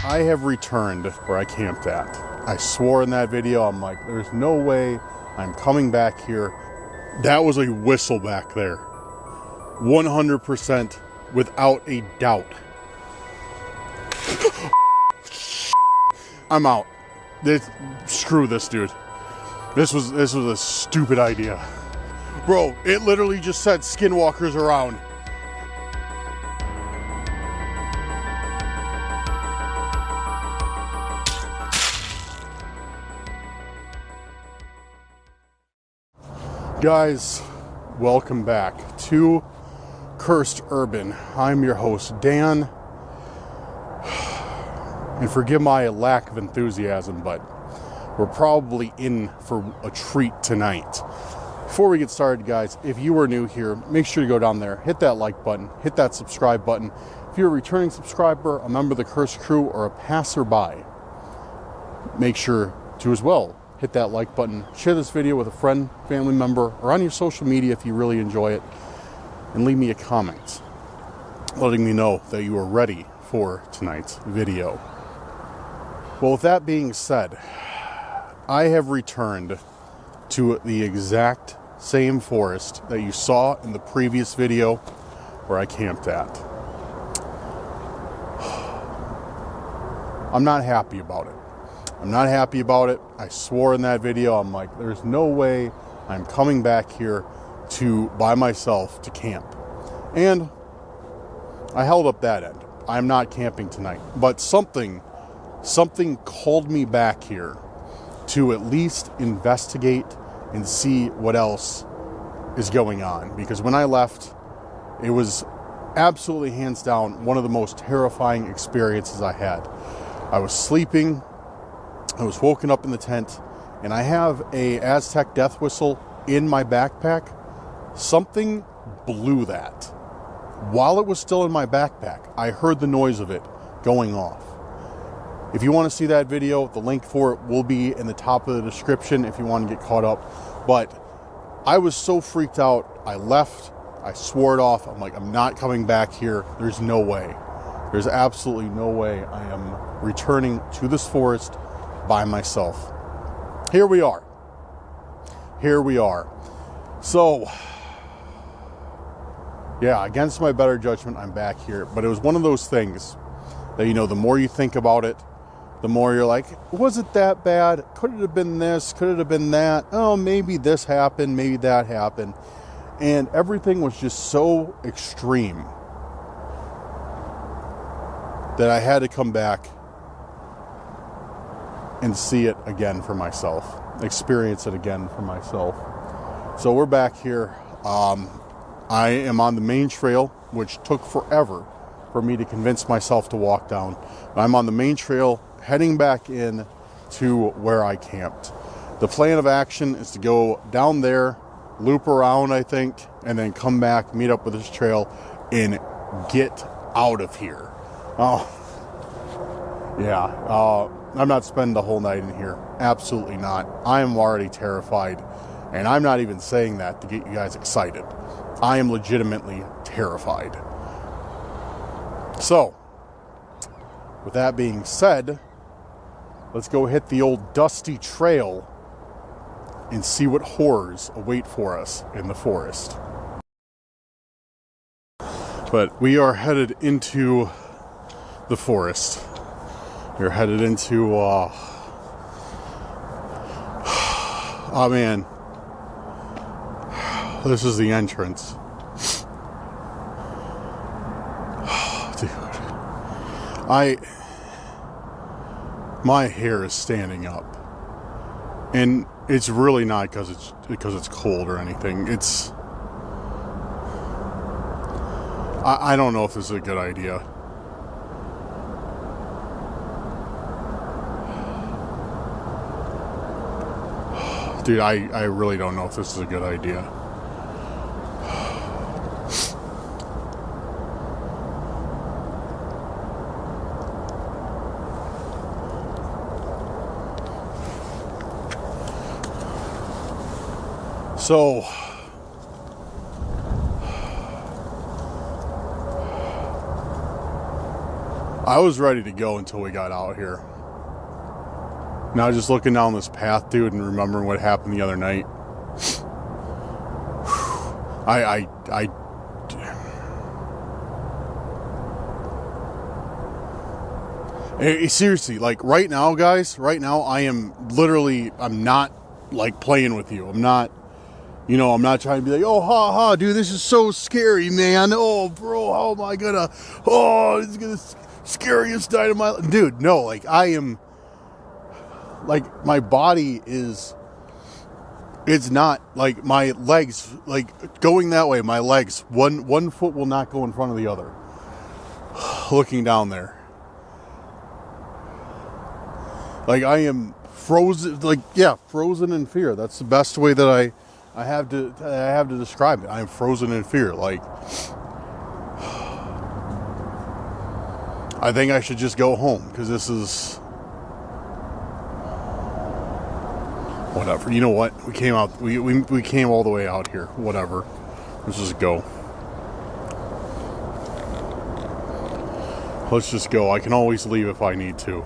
I have returned where I camped at. I swore in that video, I'm like, there's no way I'm coming back here. That was a whistle back there. 100% without a doubt. I'm out. Screw this, dude. This was a stupid idea. Bro, it literally just said skinwalkers around. Guys, welcome back to Cursed Urban. I'm your host, Dan. And forgive my lack of enthusiasm, but we're probably in for a treat tonight. Before we get started, guys, if you are new here, make sure to go down there, hit that like button, hit that subscribe button. If you're a returning subscriber, a member of the Cursed Crew, or a passerby, make sure to as well hit that like button, share this video with a friend, family member, or on your social media if you really enjoy it, and leave me a comment letting me know that you are ready for tonight's video. Well, with that being said, I have returned to the exact same forest that you saw in the previous video where I camped at. I'm not happy about it. I'm not happy about it. I swore in that video, I'm like, there's no way I'm coming back here by myself to camp. And I held up that end. I'm not camping tonight. But something called me back here to at least investigate and see what else is going on. Because when I left, it was absolutely hands down one of the most terrifying experiences I had. I was sleeping. I was woken up in the tent, and I have a Aztec death whistle in my backpack. Something blew that. While it was still in my backpack, I heard the noise of it going off. If you want to see that video, the link for it will be in the top of the description if you want to get caught up. But I was so freaked out, I left, I swore it off. I'm like, I'm not coming back here. There's no way. There's absolutely no way I am returning to this forest by myself. Here we are. So, yeah, against my better judgment, I'm back here. But it was one of those things that, you know, the more you think about it, the more you're like, was it that bad? Could it have been this? Could it have been that? Oh, maybe this happened, maybe that happened. And everything was just so extreme that I had to come back and see it again for myself, experience it again for myself. So we're back here. I am on the main trail, which took forever for me to convince myself to walk down. I'm on the main trail, heading back in to where I camped. The plan of action is to go down there, loop around, I think, and then come back, meet up with this trail, and get out of here. I'm not spending the whole night in here. Absolutely not. I am already terrified. And I'm not even saying that to get you guys excited. I am legitimately terrified. So, with that being said, let's go hit the old dusty trail and see what horrors await for us in the forest. But we are headed into the forest. We're headed into, oh man, this is the entrance. Dude, my hair is standing up, and it's really not because it's cold or anything. I don't know if this is a good idea. Dude, I really don't know if this is a good idea. So, I was ready to go until we got out here. Now just looking down this path, dude, and remembering what happened the other night. Seriously, like right now, guys, right now I'm not like playing with you. I'm not trying to be like, oh, ha, ha, dude, this is so scary, man. Oh, bro, how am I gonna, this is gonna scariest night of my life. Dude, no, like I am, like my body is, it's not, like my legs, like going that way, my legs, one foot will not go in front of the other. Looking down there. Like I am frozen, like, yeah, frozen in fear. That's the best way that I have to describe it. I am frozen in fear. Like, I think I should just go home because this is whatever. You know what? We came out. We came all the way out here. Whatever. Let's just go. Let's just go. I can always leave if I need to.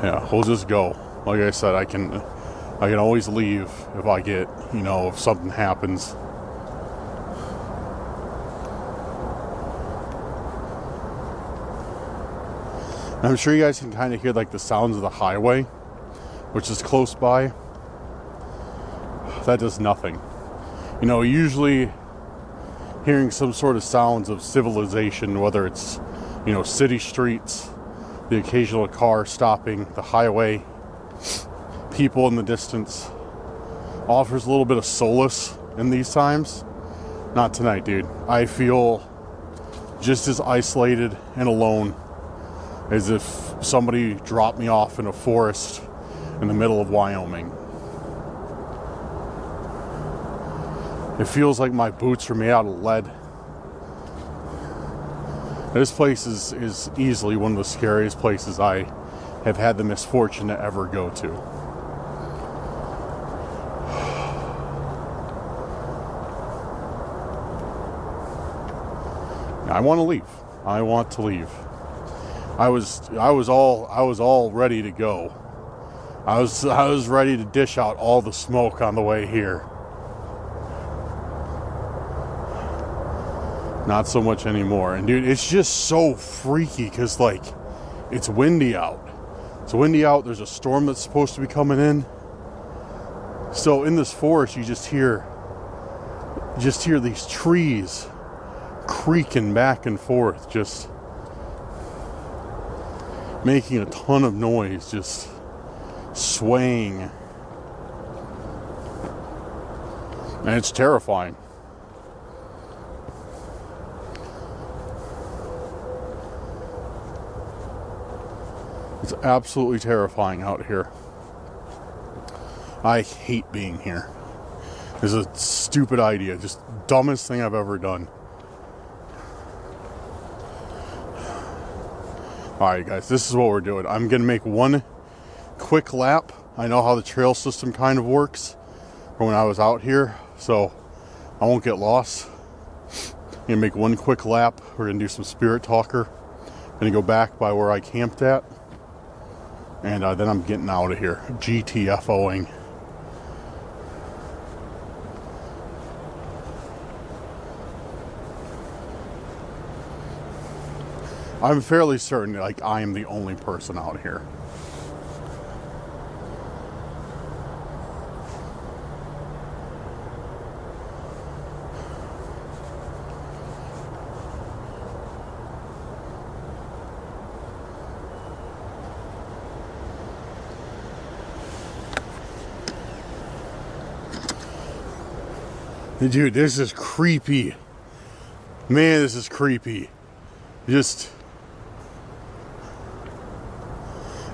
Yeah, we'll just go. Like I said, I can always leave if I get, if something happens. And I'm sure you guys can kind of hear like the sounds of the highway, which is close by. That does nothing. Usually hearing some sort of sounds of civilization, whether it's, city streets, the occasional car stopping, the highway, people in the distance, offers a little bit of solace in these times. Not tonight, dude. I feel just as isolated and alone as if somebody dropped me off in a forest in the middle of Wyoming. It feels like my boots are made out of lead. This place is easily one of the scariest places I have had the misfortune to ever go to. I want to leave. I want to leave. I was all ready to go. I was ready to dish out all the smoke on the way here. Not so much anymore. And dude, it's just so freaky because like it's windy out. It's windy out. There's a storm that's supposed to be coming in. So in this forest, you just hear these trees creaking back and forth, just making a ton of noise, just swaying. And it's terrifying. It's absolutely terrifying out here. I hate being here. It's a stupid idea. Just dumbest thing I've ever done. Alright guys, this is what we're doing. I'm going to make one quick lap. I know how the trail system kind of works from when I was out here, so I won't get lost. I'm going to make one quick lap. We're going to do some spirit talker. I'm going to go back by where I camped at. And then I'm getting out of here. GTFOing. I'm fairly certain, like, I am the only person out here. Dude, this is creepy. Man, this is creepy. Just...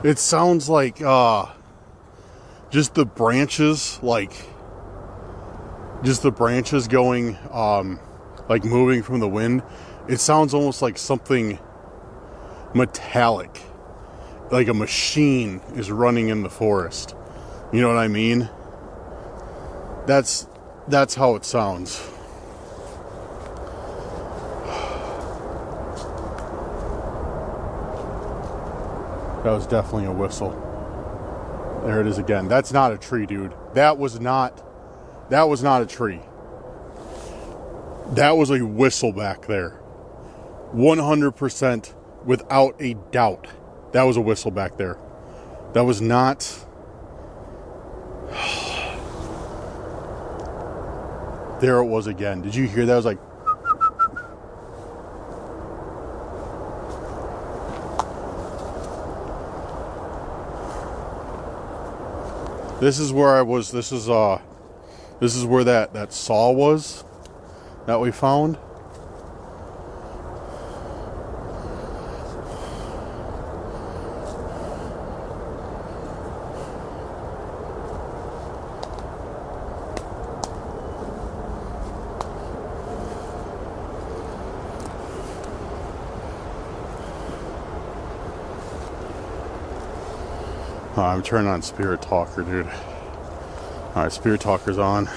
It sounds like, just the branches, like, just the branches going, like moving from the wind. It sounds almost like something metallic, like a machine is running in the forest. You know what I mean? That's how it sounds. That was definitely a whistle. There it is again. That's not a tree, dude. That was not a tree. That was a whistle back there. 100% without a doubt. That was a whistle back there. That was not... There it was again. Did you hear that? I was like... This is where I was. This is where that saw was that we found. I'm turning on Spirit Talker, dude. Alright, Spirit Talker's on.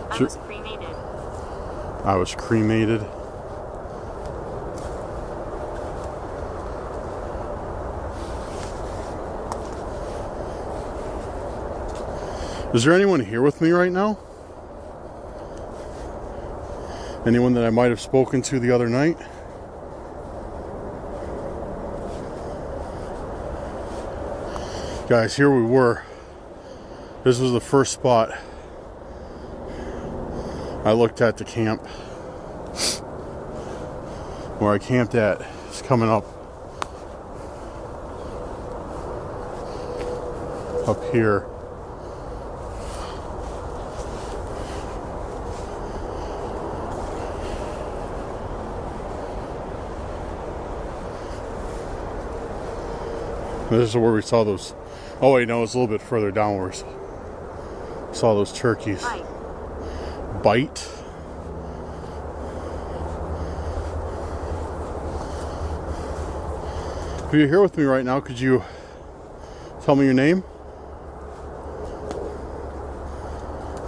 I was cremated. I was cremated. Is there anyone here with me right now? Anyone that I might have spoken to the other night? Guys, here we were. This was the first spot I looked at to camp. Where I camped at is coming up here. This is where we saw those. Oh wait, no, it's a little bit further downwards. Saw those turkeys. Bite. If you're here with me right now, could you tell me your name?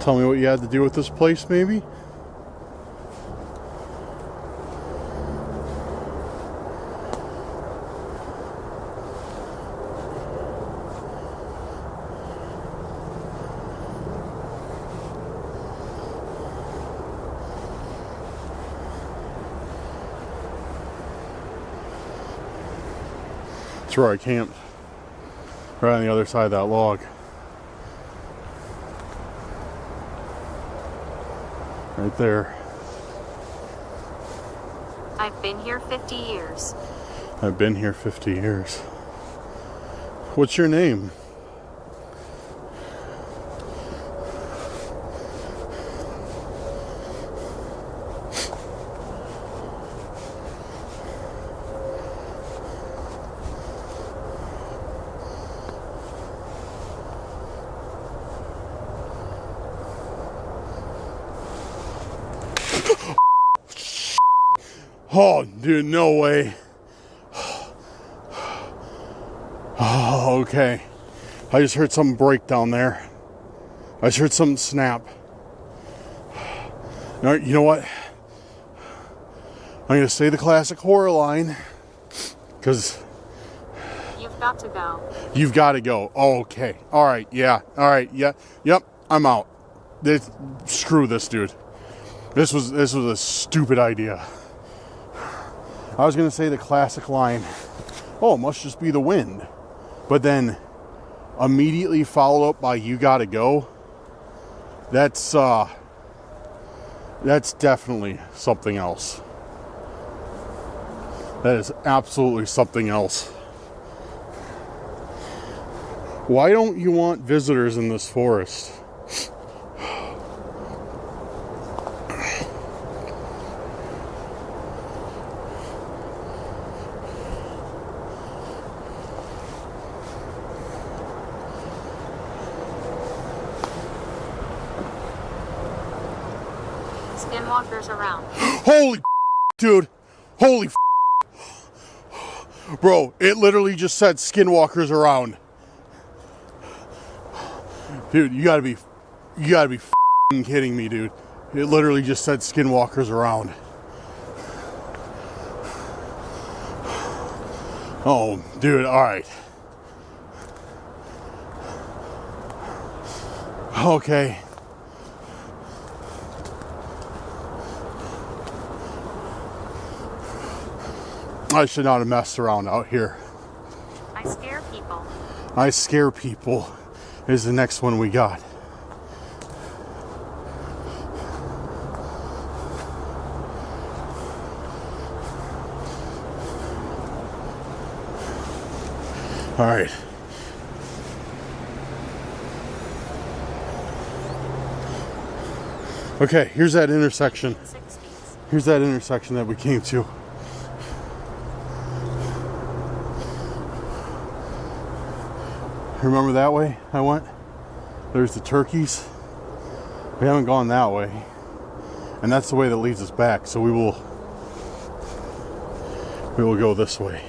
Tell me what you had to do with this place, maybe? That's where I camped, right on the other side of that log. Right there. I've been here 50 years. I've been here 50 years. What's your name? Oh, dude, no way. Oh, okay. I just heard something break down there. I just heard something snap. All right, you know what? I'm going to say the classic horror line. Because... You've got to go. You've got to go. Oh, okay. All right, yeah. All right, yeah. Yep, I'm out. Screw this, dude. This was a stupid idea. I was going to say the classic line, oh, it must just be the wind. But then immediately followed up by you gotta go. That's definitely something else. That is absolutely something else. Why don't you want visitors in this forest? Skinwalkers around. Holy dude. Holy bro, it literally just said skinwalkers around. Dude, you gotta be kidding me, dude. It literally just said skinwalkers around. Oh, dude, alright. Okay. I should not have messed around out here. I scare people. I scare people is the next one we got. All right. Okay, here's that intersection. 60s. Here's that intersection that we came to. Remember that way I went? There's the turkeys. We haven't gone that way. And that's the way that leads us back. So we will go this way.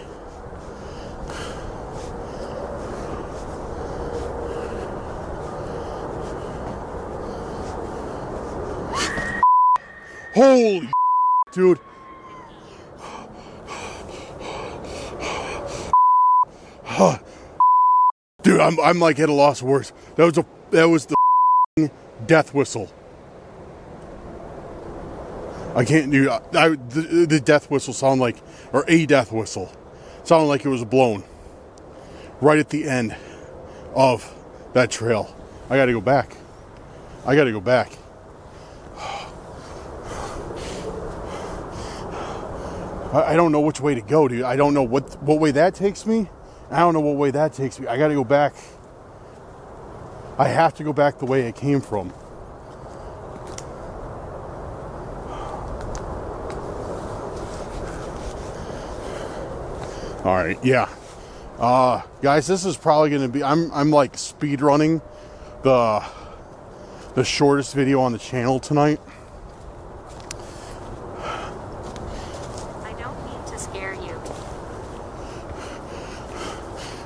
Holy dude. Dude, I'm like at a loss of words. That was the death whistle. I can't do the death whistle sound like, or a death whistle sounded like it was blown right at the end of that trail. I gotta go back. I gotta go back. I don't know which way to go, dude. I don't know what way that takes me. I don't know what way that takes me. I gotta go back. I have to go back the way it came from. All right, yeah. Guys, this is probably gonna be, I'm like speed running the shortest video on the channel tonight.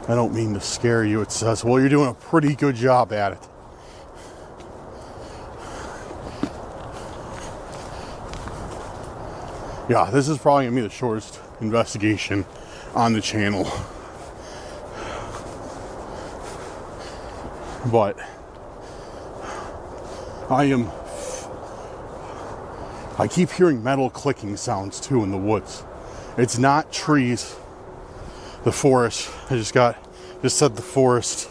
I don't mean to scare you, it says. Well, you're doing a pretty good job at it. Yeah, this is probably gonna be the shortest investigation on the channel. But I keep hearing metal clicking sounds too in the woods. It's not trees. The forest. I just said the forest.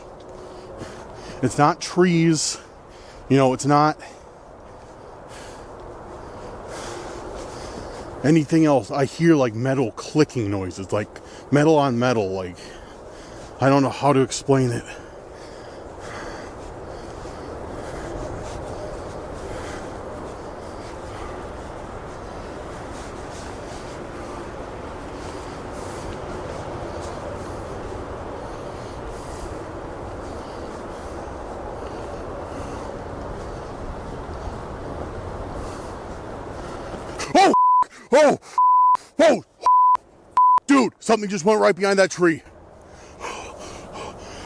It's not trees. You know, it's not anything else. I hear like metal clicking noises, like metal on metal. Like, I don't know how to explain it. Oh, oh, dude, something just went right behind that tree.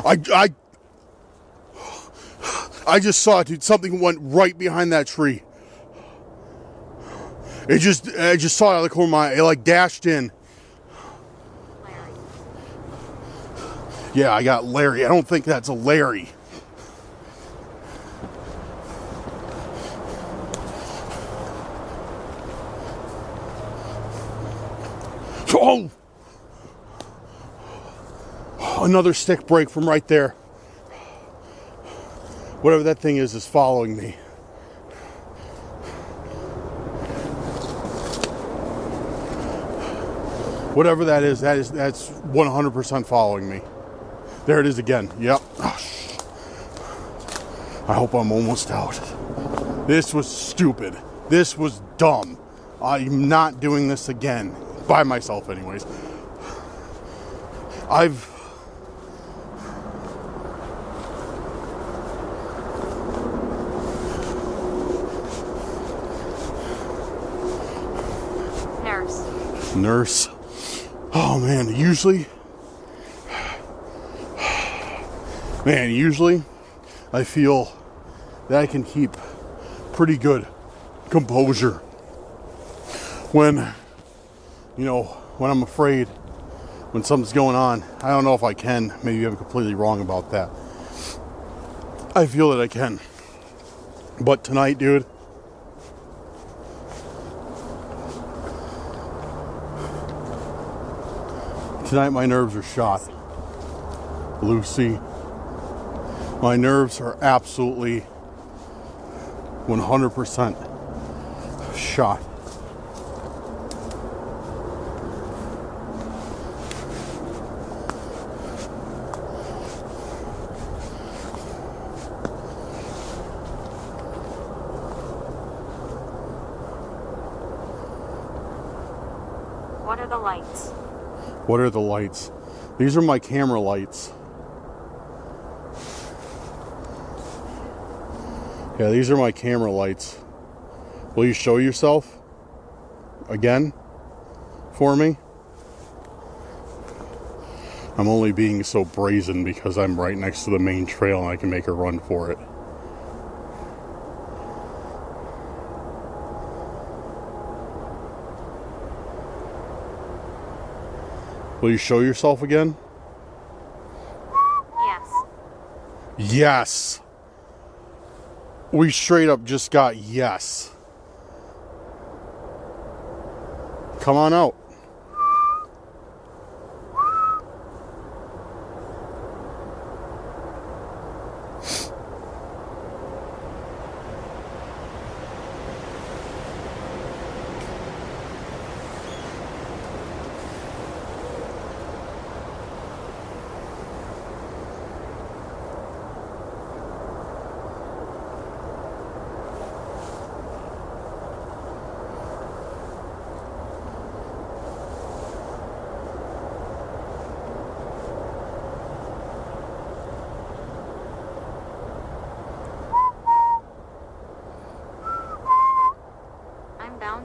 I just saw it, dude. Something went right behind that tree. I just saw it out of the corner of my eye. It like dashed in. Larry. Yeah, I got Larry. I don't think that's a Larry. Oh! Another stick break from right there. Whatever that thing is following me. Whatever that is, that's 100% following me. There it is again. Yep. Oh, I hope I'm almost out. This was stupid. This was dumb. I'm not doing this again. By myself anyways. Nurse. Oh man, usually I feel that I can keep pretty good composure when I'm afraid, when something's going on. I don't know if I can. Maybe I'm completely wrong about that. I feel that I can. But tonight, dude, tonight my nerves are shot. Lucy. My nerves are absolutely 100% shot. What are the lights? What are the lights? These are my camera lights. Yeah, these are my camera lights. Will you show yourself again for me? I'm only being so brazen because I'm right next to the main trail and I can make a run for it. Will you show yourself again? Yes. Yes. We straight up just got yes. Come on out.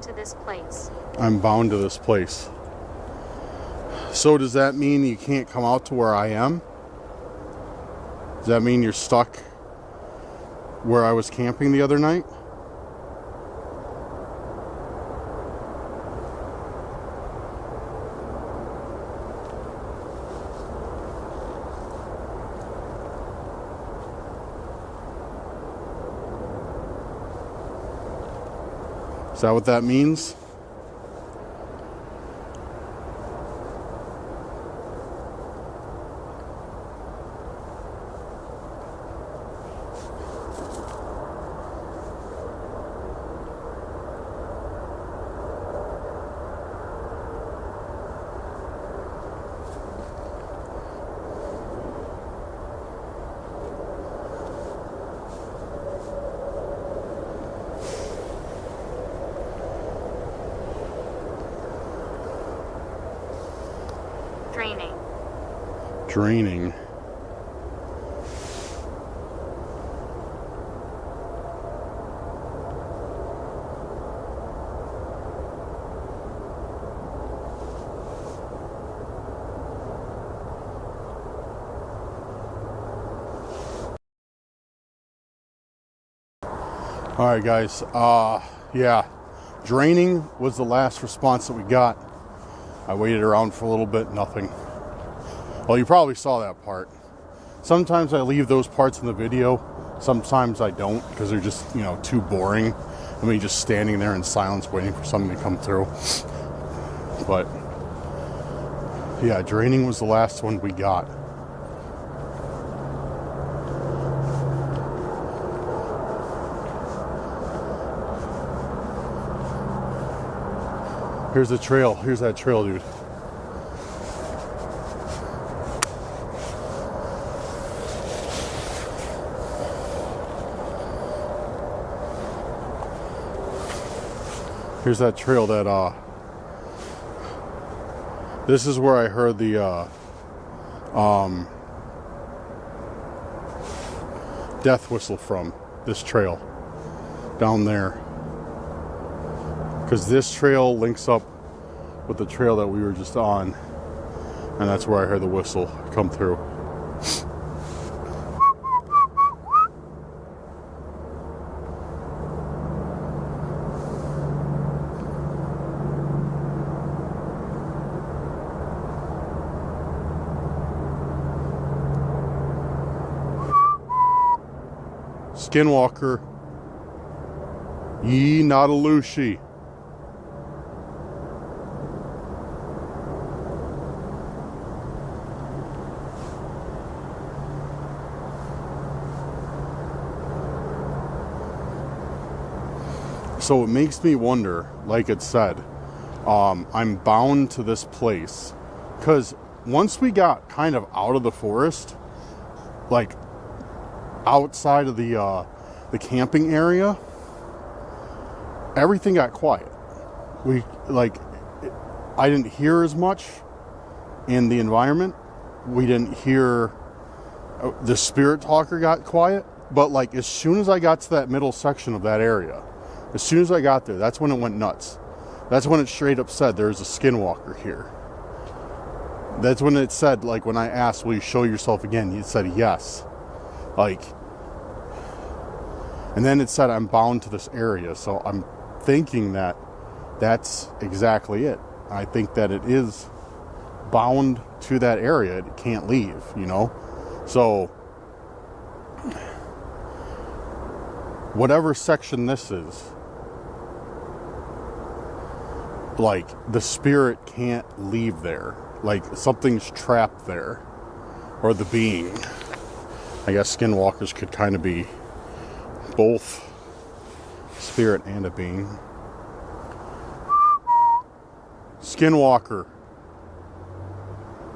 To this place. I'm bound to this place. So does that mean you can't come out to where I am? Does that mean you're stuck where I was camping the other night? Is that what that means? Draining. All right, guys. Yeah, draining was the last response that we got. I waited around for a little bit, nothing. Well, you probably saw that part. Sometimes I leave those parts in the video. Sometimes I don't because they're just, too boring. I mean, just standing there in silence waiting for something to come through. But yeah, draining was the last one we got. Here's the trail. Here's that trail, dude. Here's that trail that, this is where I heard the, death whistle from. This trail. Down there. Because this trail links up with the trail that we were just on. And that's where I heard the whistle come through. Skinwalker, ye not a Lucy. So it makes me wonder, like it said, I'm bound to this place. Because once we got kind of out of the forest, like outside of the camping area, everything got quiet. I didn't hear as much in the environment. We didn't hear, the spirit talker got quiet. But like as soon as I got to that middle section of that area, as soon as I got there, that's when it went nuts. That's when it straight up said there's a skinwalker here. That's when it said, like when I asked, will you show yourself again? It said yes. And then it said I'm bound to this area. So I'm thinking that that's exactly it. I think that it is bound to that area. It can't leave, you know? So whatever section this is, like the spirit can't leave there. Like something's trapped there. Or the being. I guess skinwalkers could kind of be both spirit and a being. Skinwalker,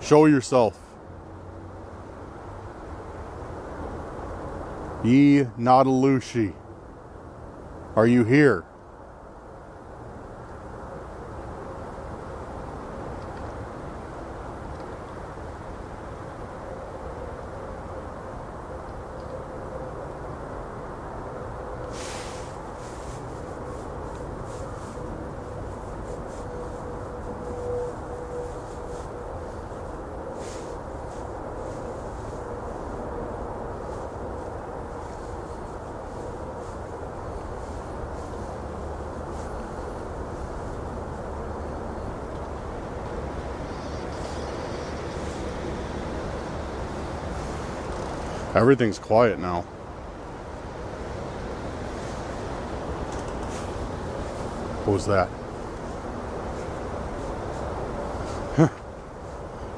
show yourself. Ye not a Lucy. Are you here? Everything's quiet now. What was that?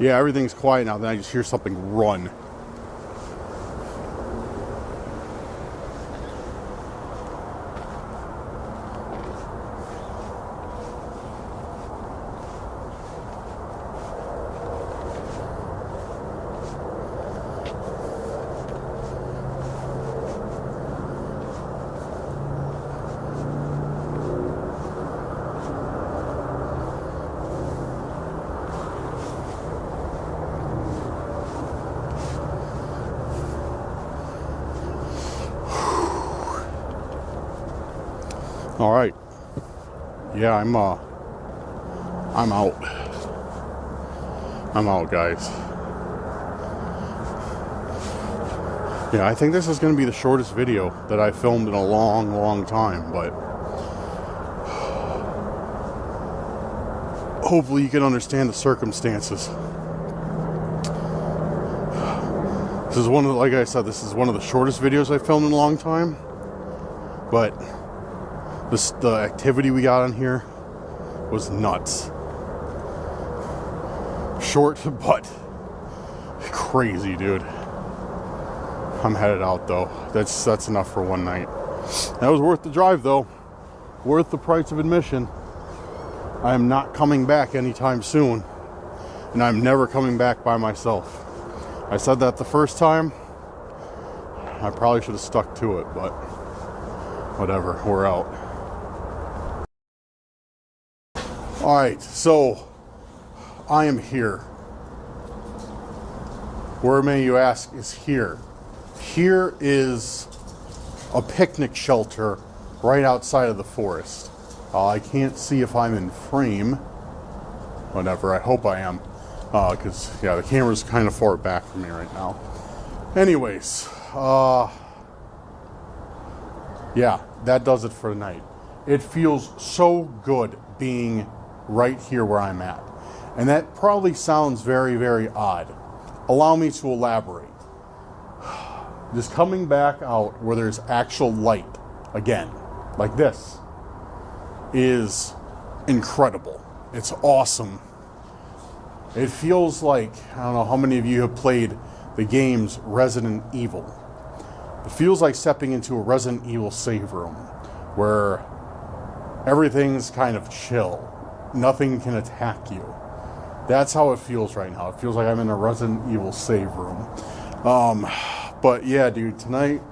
Yeah, everything's quiet now. Then I just hear something run. All right. Yeah, I'm out. I'm out, guys. Yeah, I think this is going to be the shortest video that I filmed in a long, long time, but hopefully you can understand the circumstances. This is one of the, like I said, this is one of the shortest videos I filmed in a long time, but the activity we got on here was nuts. Short, but crazy, dude. I'm headed out, though. That's enough for one night. That was worth the drive, though. Worth the price of admission. I am not coming back anytime soon, and I'm never coming back by myself. I said that the first time. I probably should have stuck to it, but whatever. We're out. All right, so I am here. Where may you ask is here? Here is a picnic shelter right outside of the forest. I can't see if I'm in frame. Whatever, I hope I am. Because, yeah, the camera's kind of far back from me right now. Anyways, yeah, that does it for tonight. It feels so good being right here where I'm at. And that probably sounds very, very odd. Allow me to elaborate. Just coming back out where there's actual light, again, like this, is incredible. It's awesome. It feels like, I don't know how many of you have played the games Resident Evil. It feels like stepping into a Resident Evil save room where everything's kind of chill. Nothing can attack you. That's how it feels right now. It feels like I'm in a Resident Evil save room. But yeah, dude, tonight,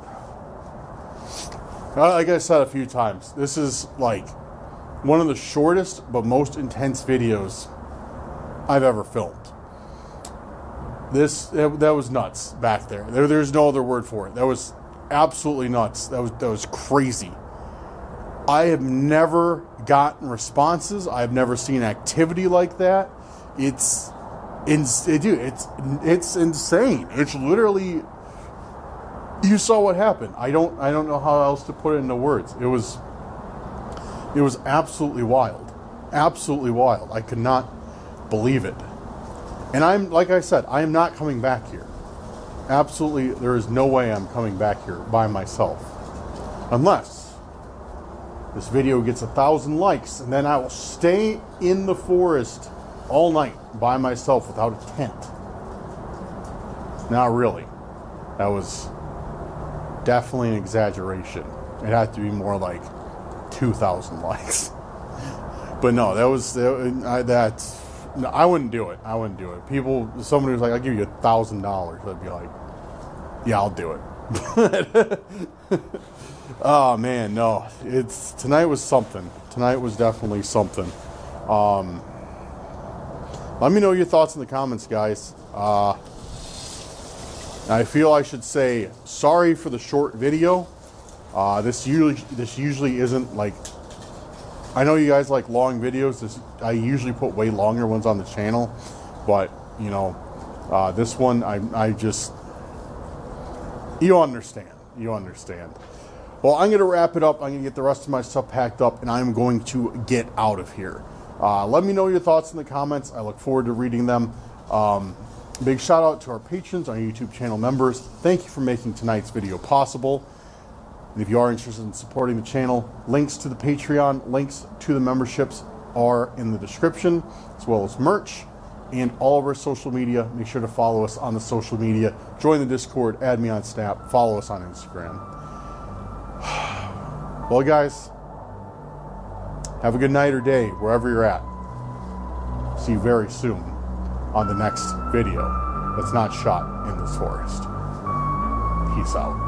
like I said a few times, this is like one of the shortest but most intense videos I've ever filmed. That was nuts back there. There's no other word for it. That was absolutely nuts. That was crazy. I have never gotten responses. I've never seen activity like that. It's insane. It's literally, you saw what happened. I don't know how else to put it into words. It was absolutely wild. Absolutely wild. I could not believe it. And like I said, I am not coming back here. Absolutely, there is no way I'm coming back here by myself. Unless this video gets 1,000 likes, and then I will stay in the forest all night by myself without a tent. Not really. That was definitely an exaggeration. It had to be more like 2,000 likes. But no, I wouldn't do it. I wouldn't do it. Somebody was like, I'll give you $1,000. I'd be like, yeah, I'll do it. Oh man, no. Tonight was something. Tonight was definitely something. Let me know your thoughts in the comments, guys. I feel I should say sorry for the short video. This usually isn't like, I know you guys like long videos. I usually put way longer ones on the channel, but you know, this one I just, you understand. Well, I'm going to wrap it up. I'm going to get the rest of my stuff packed up, and I'm going to get out of here. Let me know your thoughts in the comments. I look forward to reading them. Big shout out to our patrons, our YouTube channel members. Thank you for making tonight's video possible. And if you are interested in supporting the channel, links to the Patreon, links to the memberships are in the description, as well as merch and all of our social media. Make sure to follow us on the social media. Join the Discord, add me on Snap, follow us on Instagram. Well, guys, have a good night or day, wherever you're at. See you very soon on the next video that's not shot in this forest. Peace out.